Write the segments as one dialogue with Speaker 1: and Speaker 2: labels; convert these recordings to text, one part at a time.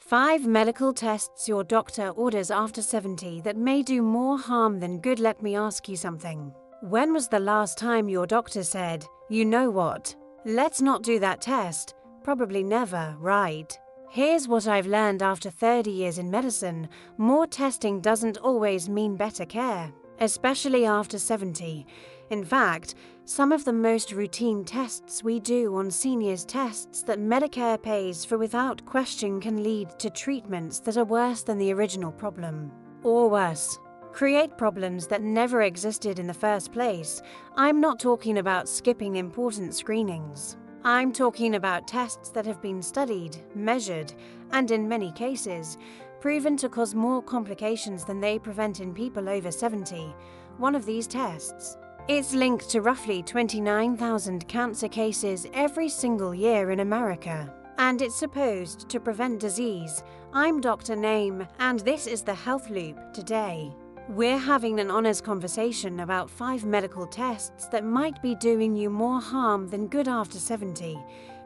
Speaker 1: 5 medical tests your doctor orders after 70 that may do more harm than good. Let me ask you something. When was the last time your doctor said, "You know what? Let's not do that test"? Probably never, right? Here's what I've learned after 30 years in medicine. More testing doesn't always mean better care, especially after 70. In fact, some of the most routine tests we do on seniors, tests that Medicare pays for without question, can lead to treatments that are worse than the original problem. Or worse, create problems that never existed in the first place. I'm not talking about skipping important screenings. I'm talking about tests that have been studied, measured, and in many cases, proven to cause more complications than they prevent in people over 70. One of these tests. It's linked to roughly 29,000 cancer cases every single year in America, and it's supposed to prevent disease. I'm Dr. Name, and this is the Health Loop. Today, we're having an honest conversation about 5 medical tests that might be doing you more harm than good after 70,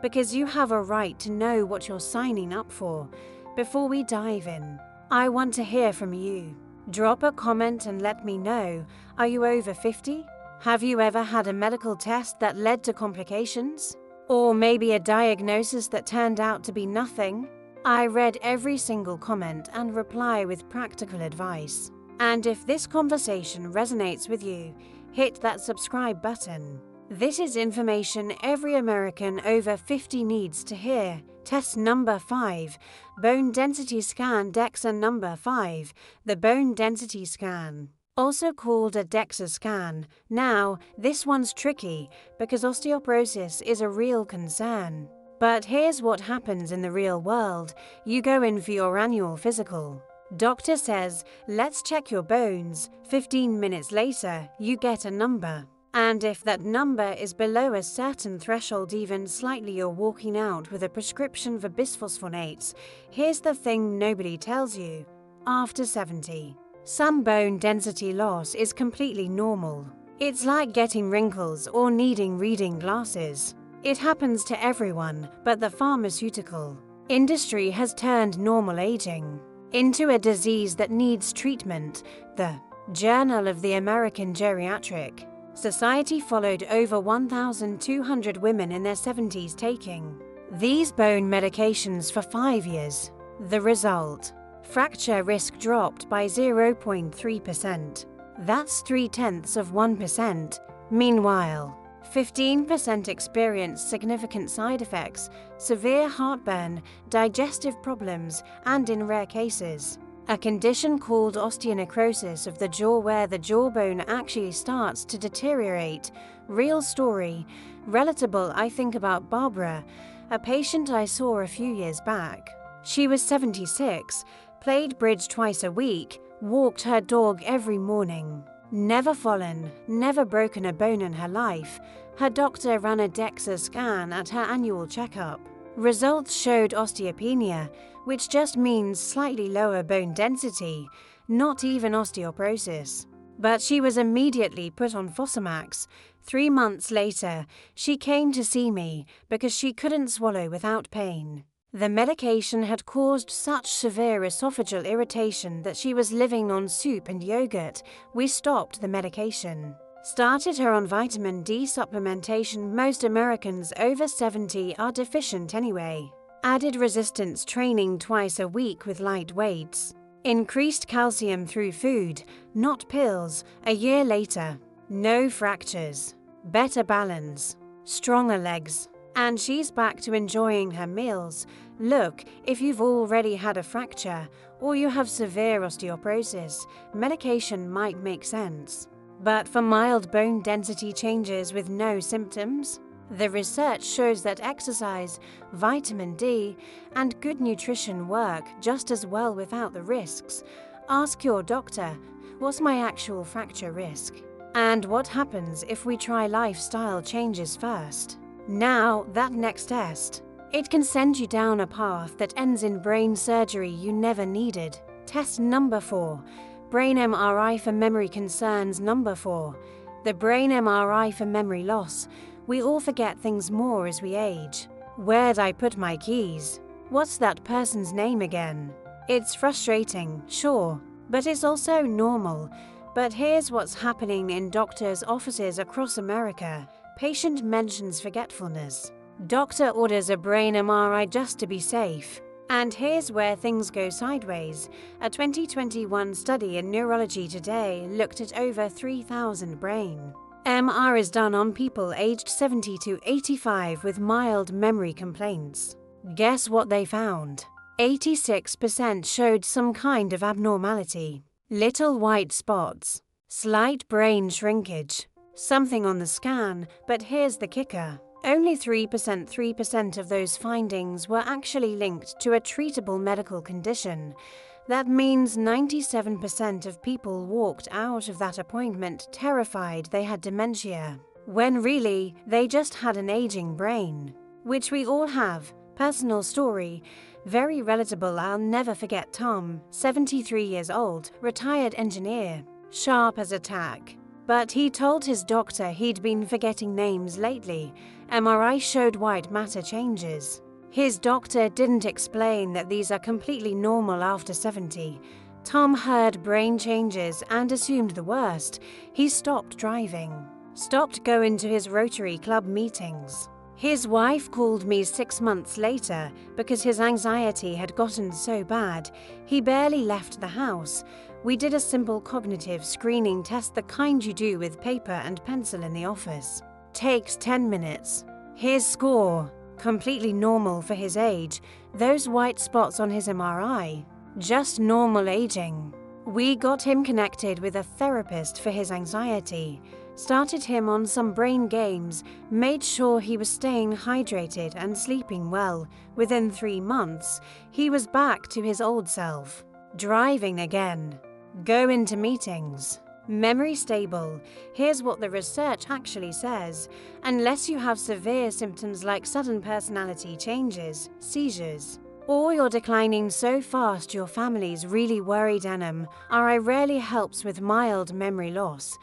Speaker 1: because you have a right to know what you're signing up for. Before we dive in, I want to hear from you. Drop a comment and let me know. Are you over 50? Have you ever had a medical test that led to complications? Or maybe a diagnosis that turned out to be nothing? I read every single comment and reply with practical advice. And if this conversation resonates with you, hit that subscribe button. This is information every American over 50 needs to hear. Test number 5, bone density scan. DEXA number 5, the bone density scan, also called a DEXA scan. Now, this one's tricky because osteoporosis is a real concern. But here's what happens in the real world. You go in for your annual physical. Doctor says, "Let's check your bones." 15 minutes later, you get a number. And if that number is below a certain threshold, even slightly, you're walking out with a prescription for bisphosphonates. Here's the thing nobody tells you. After 70, some bone density loss is completely normal. It's like getting wrinkles or needing reading glasses. It happens to everyone, but the pharmaceutical industry has turned normal aging into a disease that needs treatment. The Journal of the American Geriatric Society followed over 1,200 women in their 70s taking these bone medications for 5 years. The result? Fracture risk dropped by 0.3%. That's 0.3%. Meanwhile, 15% experienced significant side effects, severe heartburn, digestive problems, and in rare cases, a condition called osteonecrosis of the jaw, where the jawbone actually starts to deteriorate. Real story. Relatable. I think about Barbara, a patient I saw a few years back. She was 76, played bridge twice a week, walked her dog every morning. Never fallen, never broken a bone in her life. Her doctor ran a DEXA scan at her annual checkup. Results showed osteopenia, which just means slightly lower bone density, not even osteoporosis. But she was immediately put on Fosamax. 3 months later, she came to see me because she couldn't swallow without pain. The medication had caused such severe esophageal irritation that she was living on soup and yogurt. We stopped the medication. Started her on vitamin D supplementation. Most Americans over 70 are deficient anyway. Added resistance training twice a week with light weights. Increased calcium through food, not pills. A year later, no fractures, better balance, stronger legs. And she's back to enjoying her meals. Look, if you've already had a fracture or you have severe osteoporosis, medication might make sense. But for mild bone density changes with no symptoms, the research shows that exercise, vitamin D, and good nutrition work just as well without the risks. Ask your doctor, what's my actual fracture risk? And what happens if we try lifestyle changes first? Now, that next test. It can send you down a path that ends in brain surgery you never needed. Test number 4. Brain MRI for memory concerns. Number 4. The brain MRI for memory loss. We all forget things more as we age. Where'd I put my keys? What's that person's name again? It's frustrating, sure, but it's also normal. But here's what's happening in doctors' offices across America. Patient mentions forgetfulness. Doctor orders a brain MRI just to be safe. And here's where things go sideways. A 2021 study in Neurology Today looked at over 3,000 brain MR is done on people aged 70 to 85 with mild memory complaints. Guess what they found? 86% showed some kind of abnormality. Little white spots, slight brain shrinkage, something on the scan, but here's the kicker. Only 3% of those findings were actually linked to a treatable medical condition. That means 97% of people walked out of that appointment terrified they had dementia, when really they just had an aging brain. Which we all have. Personal story. Very relatable. I'll never forget Tom, 73 years old, retired engineer, sharp as a tack. But he told his doctor he'd been forgetting names lately. MRI showed white matter changes. His doctor didn't explain that these are completely normal after 70. Tom heard brain changes and assumed the worst. He stopped driving, stopped going to his Rotary Club meetings. His wife called me 6 months later because his anxiety had gotten so bad, he barely left the house. We did a simple cognitive screening test, the kind you do with paper and pencil in the office. Takes 10 minutes. His score, completely normal for his age. Those white spots on his MRI, just normal aging. We got him connected with a therapist for his anxiety, started him on some brain games, made sure he was staying hydrated and sleeping well. Within 3 months, he was back to his old self. Driving again. Go into meetings. Memory stable. Here's what the research actually says. Unless you have severe symptoms like sudden personality changes, seizures, or you're declining so fast your family's really worried, MRI rarely helps with mild memory loss.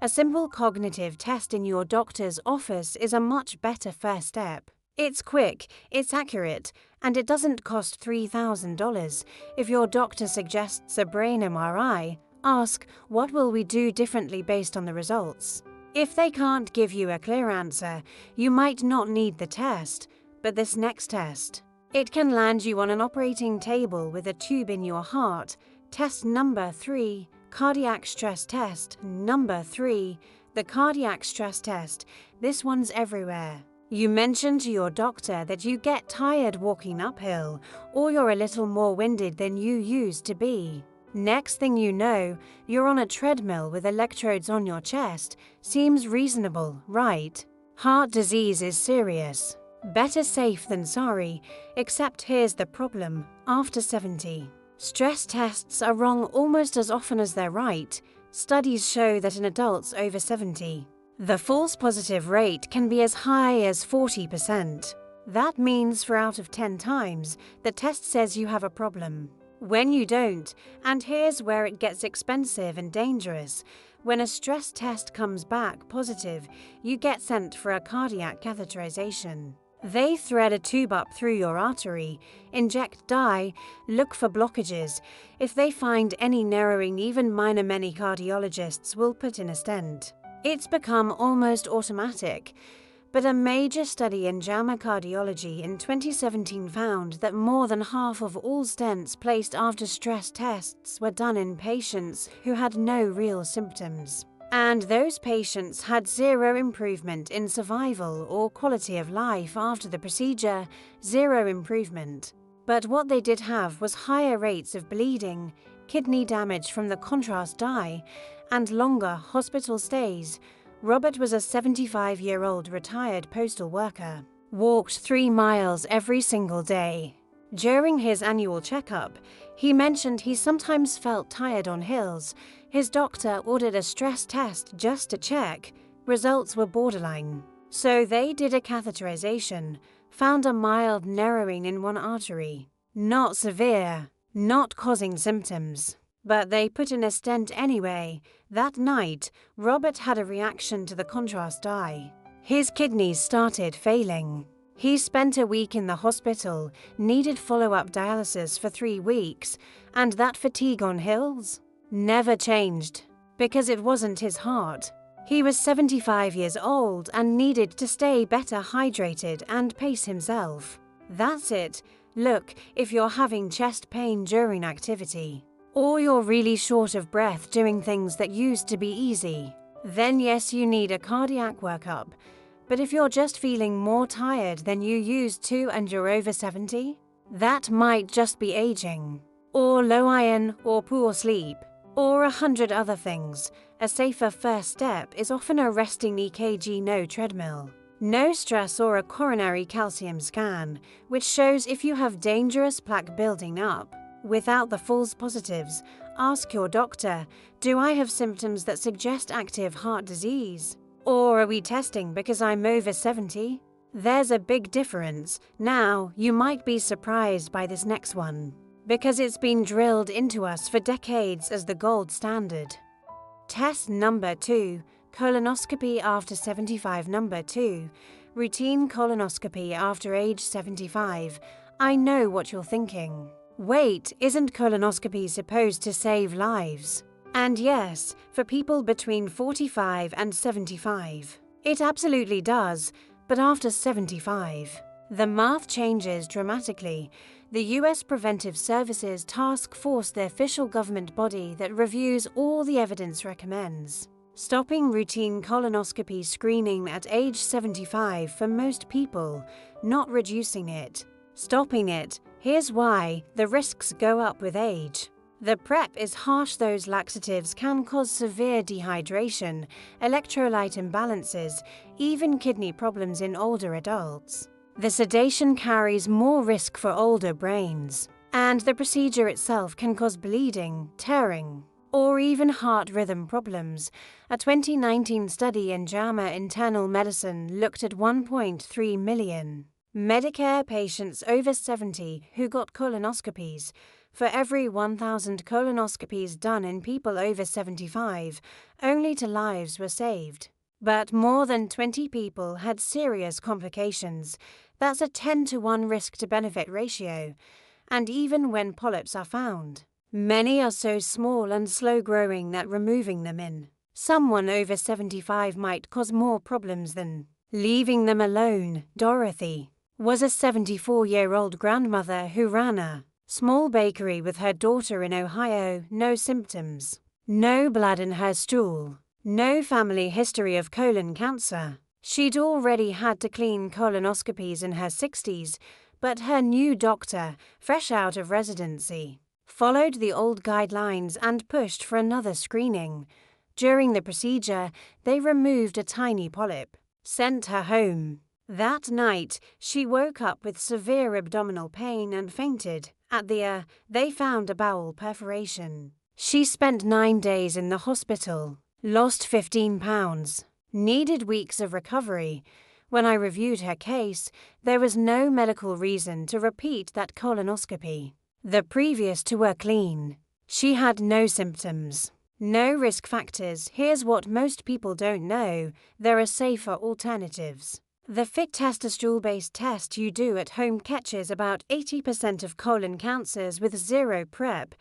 Speaker 1: A simple cognitive test in your doctor's office is a much better first step. It's quick, it's accurate, and it doesn't cost $3,000. If your doctor suggests a brain MRI, ask, what will we do differently based on the results? If they can't give you a clear answer, you might not need the test, but this next test. It can land you on an operating table with a tube in your heart. Test number 3, cardiac stress test. Number 3, the cardiac stress test. This one's everywhere. You mention to your doctor that you get tired walking uphill, or you're a little more winded than you used to be. Next thing you know, you're on a treadmill with electrodes on your chest. Seems reasonable, right? Heart disease is serious. Better safe than sorry, except here's the problem. After 70, stress tests are wrong almost as often as they're right. Studies show that in adults over 70, the false positive rate can be as high as 40%. That means for out of 10 times, the test says you have a problem. When you don't, and here's where it gets expensive and dangerous, when a stress test comes back positive, you get sent for a cardiac catheterization. They thread a tube up through your artery, inject dye, look for blockages. If they find any narrowing, even minor, many cardiologists will put in a stent. It's become almost automatic. But a major study in JAMA Cardiology in 2017 found that more than half of all stents placed after stress tests were done in patients who had no real symptoms. And those patients had zero improvement in survival or quality of life after the procedure, zero improvement. But what they did have was higher rates of bleeding, kidney damage from the contrast dye, and longer hospital stays. Robert was a 75-year-old retired postal worker, walked 3 miles every single day. During his annual checkup, he mentioned he sometimes felt tired on hills. His doctor ordered a stress test just to check. Results were borderline. So they did a catheterization, found a mild narrowing in one artery. Not severe, not causing symptoms. But they put in a stent anyway. That night, Robert had a reaction to the contrast dye. His kidneys started failing. He spent a week in the hospital, needed follow-up dialysis for 3 weeks, and that fatigue on hills never changed, because it wasn't his heart. He was 75 years old and needed to stay better hydrated and pace himself. That's it. Look, if you're having chest pain during activity, or you're really short of breath doing things that used to be easy, then yes, you need a cardiac workup. But if you're just feeling more tired than you used to and you're over 70, that might just be aging, or low iron, or poor sleep, or 100 other things. A safer first step is often a resting EKG, no treadmill, no stress, or a coronary calcium scan, which shows if you have dangerous plaque building up. Without the false positives, ask your doctor, do I have symptoms that suggest active heart disease? Or are we testing because I'm over 70? There's a big difference. Now, you might be surprised by this next one, because it's been drilled into us for decades as the gold standard. Test number 2, colonoscopy after 75. Number 2, routine colonoscopy after age 75. I know what you're thinking. Wait, isn't colonoscopy supposed to save lives? And yes, for people between 45 and 75. It absolutely does, but after 75, the math changes dramatically. The US Preventive Services Task Force, the official government body that reviews all the evidence, recommends stopping routine colonoscopy screening at age 75 for most people, not reducing it. Stopping it. Here's why: the risks go up with age. The prep is harsh. Those laxatives can cause severe dehydration, electrolyte imbalances, even kidney problems in older adults. The sedation carries more risk for older brains, and the procedure itself can cause bleeding, tearing, or even heart rhythm problems. A 2019 study in JAMA Internal Medicine looked at 1.3 million Medicare patients over 70 who got colonoscopies. For every 1,000 colonoscopies done in people over 75, only 2 lives were saved. But more than 20 people had serious complications. That's a 10-to-1 risk-to-benefit ratio. And even when polyps are found, many are so small and slow-growing that removing them in someone over 75 might cause more problems than leaving them alone. Dorothy was a 74-year-old grandmother who ran a small bakery with her daughter in Ohio. No symptoms, no blood in her stool, no family history of colon cancer. She'd already had to clean colonoscopies in her 60s, but her new doctor, fresh out of residency, followed the old guidelines and pushed for another screening. During the procedure, they removed a tiny polyp, sent her home. That night, she woke up with severe abdominal pain and fainted. At they found a bowel perforation. She spent 9 days in the hospital, lost 15 pounds, needed weeks of recovery. When I reviewed her case, there was no medical reason to repeat that colonoscopy. The previous 2 were clean. She had no symptoms, no risk factors. Here's what most people don't know: there are safer alternatives. The FIT test, a stool-based test you do at home, catches about 80% of colon cancers with 0 prep,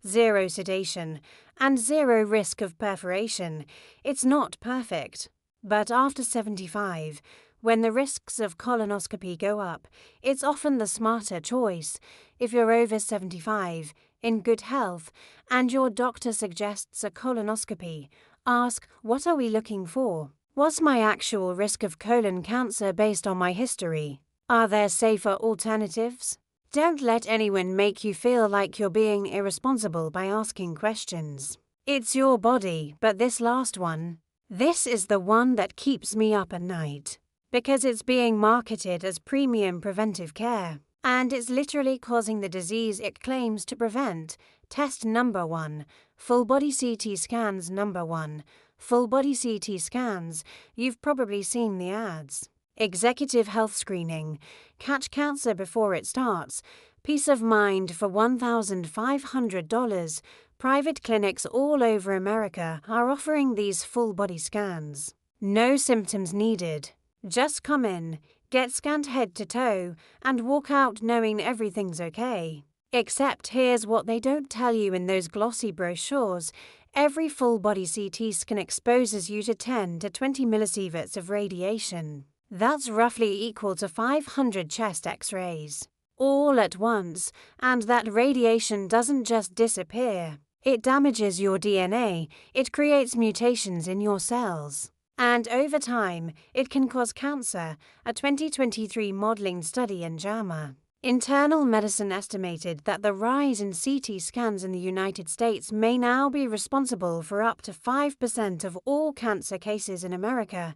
Speaker 1: 0 sedation, and 0 risk of perforation. It's not perfect, but after 75, when the risks of colonoscopy go up, it's often the smarter choice. If you're over 75, in good health, and your doctor suggests a colonoscopy, ask, what are we looking for? What's my actual risk of colon cancer based on my history? Are there safer alternatives? Don't let anyone make you feel like you're being irresponsible by asking questions. It's your body, but this last one, this is the one that keeps me up at night, because it's being marketed as premium preventive care, and it's literally causing the disease it claims to prevent. Test number 1, full body CT scans. Number 1, full body CT scans. You've probably seen the ads. Executive health screening. Catch cancer before it starts. Peace of mind for $1,500. Private clinics all over America are offering these full body scans. No symptoms needed. Just come in, get scanned head to toe, and walk out knowing everything's okay. Except here's what they don't tell you in those glossy brochures. Every full-body CT scan exposes you to 10 to 20 millisieverts of radiation. That's roughly equal to 500 chest X-rays. All at once, and that radiation doesn't just disappear. It damages your DNA, it creates mutations in your cells. And over time, it can cause cancer, a 2023 modeling study in JAMA. Internal Medicine estimated that the rise in CT scans in the United States may now be responsible for up to 5% of all cancer cases in America.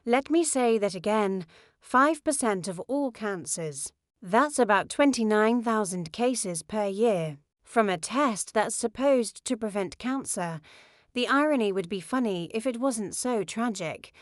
Speaker 1: Let me say that again, 5% of all cancers. That's about 29,000 cases per year. From a test that's supposed to prevent cancer. The irony would be funny if it wasn't so tragic,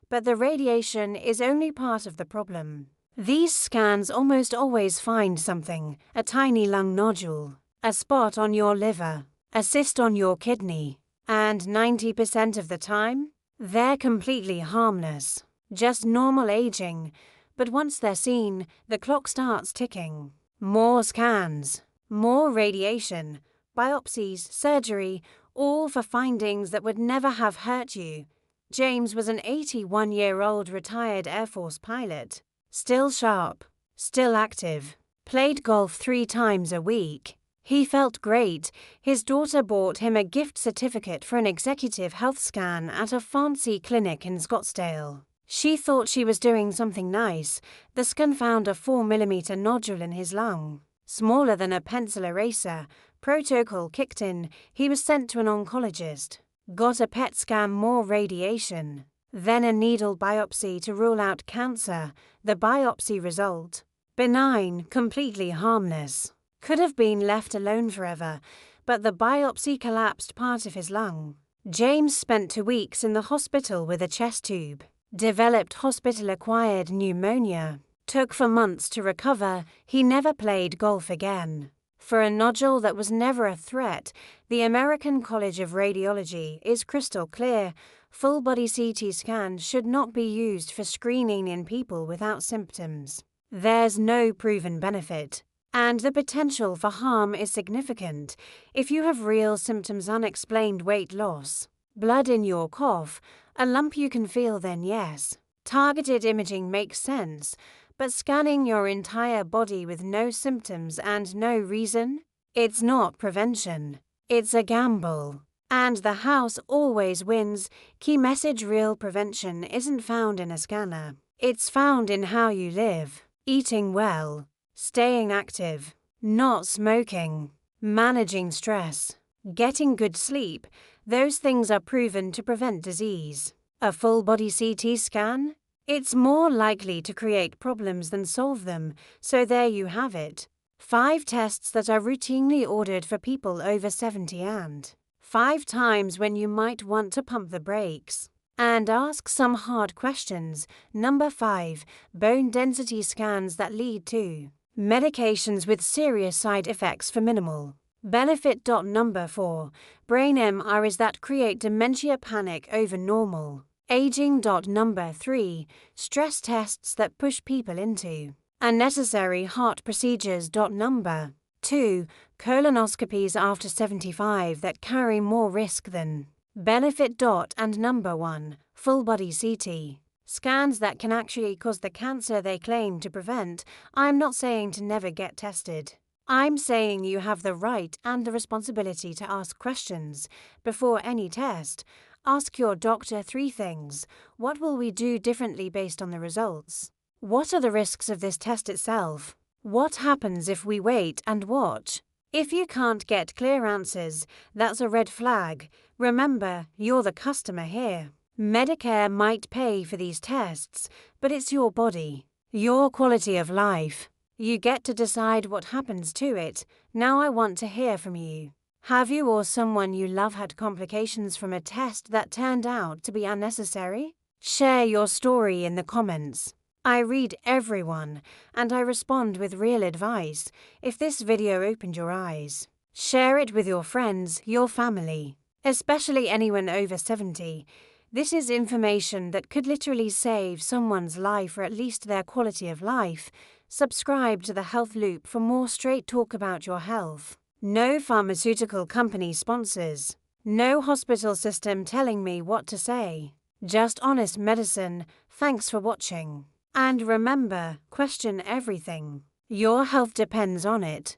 Speaker 1: but the radiation is only part of the problem. These scans almost always find something, a tiny lung nodule, a spot on your liver, a cyst on your kidney, and 90% of the time, they're completely harmless, just normal aging, but once they're seen, the clock starts ticking. More scans, more radiation, biopsies, surgery, all for findings that would never have hurt you. James was an 81-year-old retired Air Force pilot. Still sharp, still active, played golf 3 times a week. He felt great. His daughter bought him a gift certificate for an executive health scan at a fancy clinic in Scottsdale. She thought she was doing something nice. The scan found a 4mm nodule in his lung, smaller than a pencil eraser. Protocol kicked in. He was sent to an oncologist. Got a PET scan, more radiation. Then a needle biopsy to rule out cancer. The biopsy result: benign, completely harmless. Could have been left alone forever, but the biopsy collapsed part of his lung. James spent 2 weeks in the hospital with a chest tube. Developed hospital-acquired pneumonia. Took for months to recover. He never played golf again. For a nodule that was never a threat, the American College of Radiology is crystal clear. Full-body CT scans should not be used for screening in people without symptoms. There's no proven benefit, and the potential for harm is significant. If you have real symptoms, unexplained weight loss, blood in your cough, a lump you can feel, then yes, targeted imaging makes sense. But scanning your entire body with no symptoms and no reason? It's not prevention. It's a gamble. And the house always wins. Key message: real prevention isn't found in a scanner. It's found in how you live. Eating well, staying active, not smoking, managing stress, getting good sleep. Those things are proven to prevent disease. A full-body CT scan? It's more likely to create problems than solve them, so there you have it. 5 tests that are routinely ordered for people over 70 and 5 times when you might want to pump the brakes. And ask some hard questions. Number 5, bone density scans that lead to medications with serious side effects for minimal benefit. Number 4, brain MRIs that create dementia panic over normal aging. Number 3, stress tests that push people into unnecessary heart procedures. Number 2, colonoscopies after 75 that carry more risk than benefit. And number 1, full-body CT scans that can actually cause the cancer they claim to prevent. I'm not saying to never get tested. I'm saying you have the right and the responsibility to ask questions before any test. Ask your doctor 3 things. What will we do differently based on the results? What are the risks of this test itself? What happens if we wait and watch? If you can't get clear answers, that's a red flag. Remember, you're the customer here. Medicare might pay for these tests, but it's your body, your quality of life. You get to decide what happens to it. Now I want to hear from you. Have you or someone you love had complications from a test that turned out to be unnecessary? Share your story in the comments. I read everyone, and I respond with real advice. If this video opened your eyes, share it with your friends, your family, especially anyone over 70. This is information that could literally save someone's life or at least their quality of life. Subscribe to the Health Loop for more straight talk about your health. No pharmaceutical company sponsors. No hospital system telling me what to say. Just honest medicine. Thanks for watching. And remember, question everything. Your health depends on it.